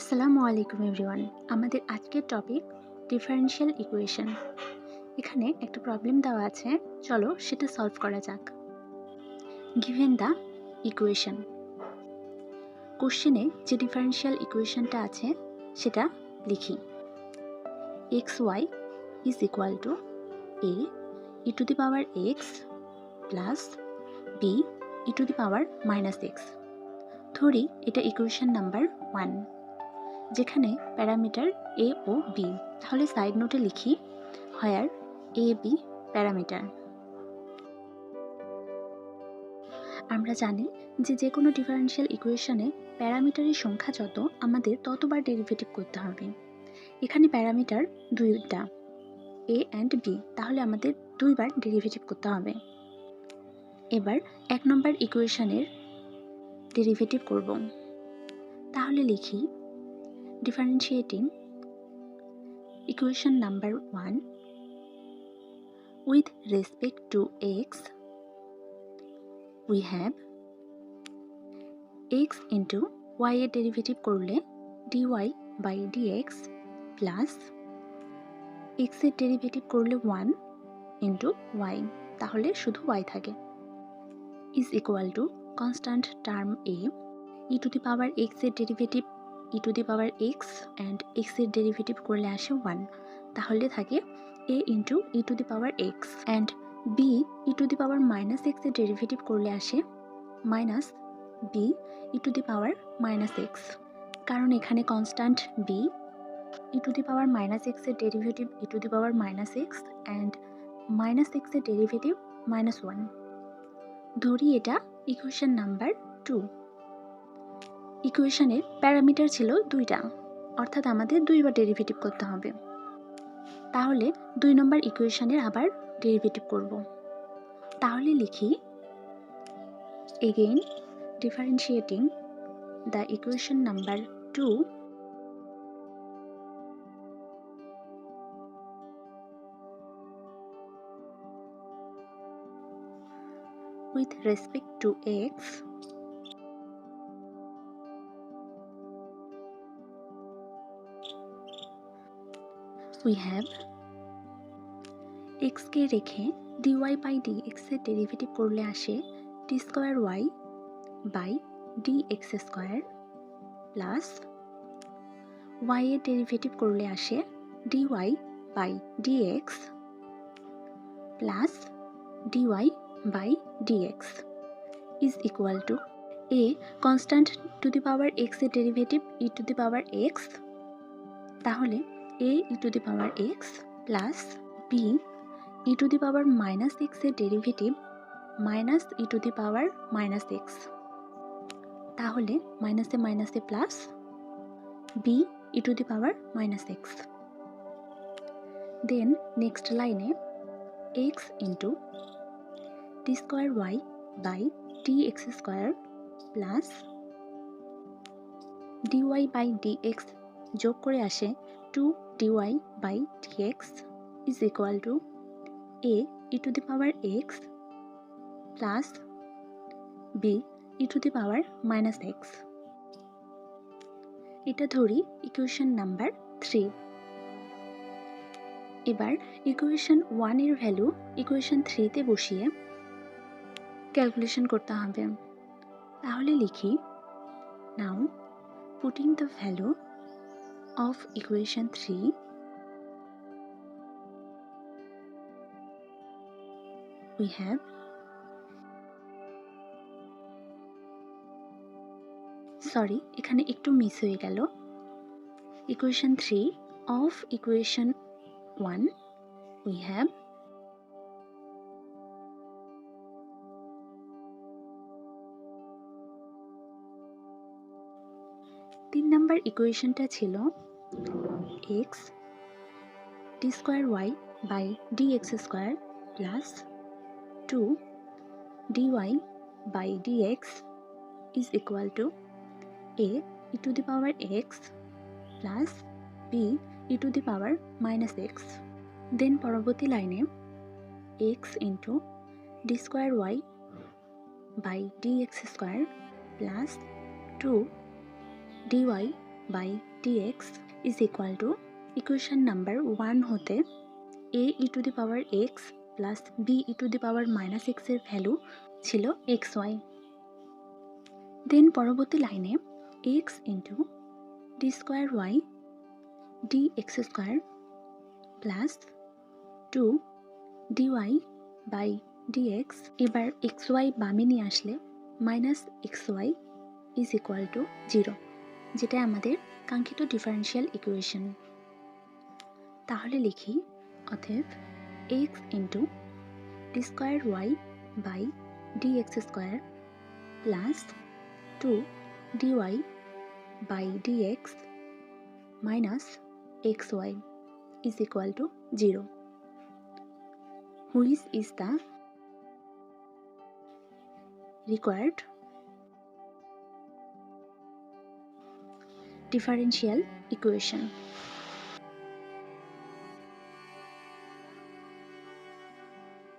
আসসালামু আলাইকুম এভরিওয়ান। আমাদের আজকের টপিক ডিফারেনশিয়াল ইকুয়েশন। এখানে একটা প্রবলেম দেওয়া আছে, চলো সেটা সলভ করা যাক। গিভেন দ্য ইকুয়েশন, কোশ্চেনে যে ডিফারেনশিয়াল ইকুয়েশনটা আছে সেটা লিখি। X y is equal to a e to the power x plus b e to the power minus x. ধরি এটা ইকুয়েশন নাম্বার 1, যেখানে প্যারামিটার এ ও বি। তাহলে সাইড নোটে লিখি হোয়ার এ বি প্যারামিটার। আমরা জানি যে কোনো ডিফারেনশিয়াল ইকুয়েশনে প্যারামিটারের সংখ্যা যত, আমাদের ততবার ডেরিভেটিভ করতে হবে। এখানে প্যারামিটার দুইটা, এ অ্যান্ড বি, তাহলে আমাদের দুইবার ডেরিভেটিভ করতে হবে। এবার 1 নম্বর ইকুয়েশনের ডেরিভেটিভ করব। তাহলে লিখি differentiating equation number 1 with respect to x, we have x into y এর ডেরিভেটিভ করলে dy by dx plus x এর ডেরিভেটিভ করলে 1 into y, তাহলে শুধু y থাকে, is equal to constant term a e to the power x এর derivative e to the power x and x এর derivative করলে আসে 1, তাহলে থাকে a into e to the power x and b e to the power minus x এর derivative করলে আসে minus b e to the power minus x, কারণ এখানে constant b e to the power minus x এর derivative e to the power minus x and minus x এর derivative minus 1। ধরি এটা equation number 2। ইকুয়েশনের parameter ছিল দুইটা, অর্থাৎ আমাদের দুইবার ডেরিভেটিভ করতে হবে। তাহলে 2 নম্বর ইকুয়েশনের আবার ডেরিভেটিভ করব। তাহলে লিখি again differentiating the equation number 2 with respect to x, we have x কে রেখে dy by dx এর ডেরিভেটিভ করলে আসে d square y by dx square plus y এর ডেরিভেটিভ করলে আসে dy by dx plus dy by dx is equal to a constant to the power x এর derivative e to the power x, তাহলে a e to the power x plus b e to the power minus x এর derivative minus e to the power minus x, তাহলে মাইনাসে মাইনাসে plus b e to the power minus x। Then next লাইনে x into d square y by dx square plus dy by dx যোগ করে আসে 2 dy by dx is equal to a e to the power x plus b e to the power minus x। এটা ধরি equation number 3। এবার equation 1 এর value equation 3 তে বসিয়ে calculation করতে হবে। তাহলে লিখি now putting the value of equation 3, we have sorry এখানে একটু মিস হয়ে গেল। Equation 3 of equation 1 we have তিন নাম্বার ইকুয়েশনটা ছিল x d square y by dx square plus 2 dy by dx is equal to a e to the power x plus b e to the power minus x। দেন পরবর্তী লাইনে x into d square y by dx square plus 2 dy by dx is equal to equation number 1 হতে a e to the power x plus b e to the power minus x এর value ছিল xy। Then পরবর্তী লাইনে x into d square y dx square plus 2 dy by dx, এবার xy বামে নিয়ে আসলে minus xy is equal to 0, যেটা আমাদের কাঙ্ক্ষিত ডিফারেনশিয়াল ইকুয়েশন। তাহলে লিখি অতএব x into d square y by dx square plus 2 dy by dx minus xy is equal to 0, which is the required differential equation.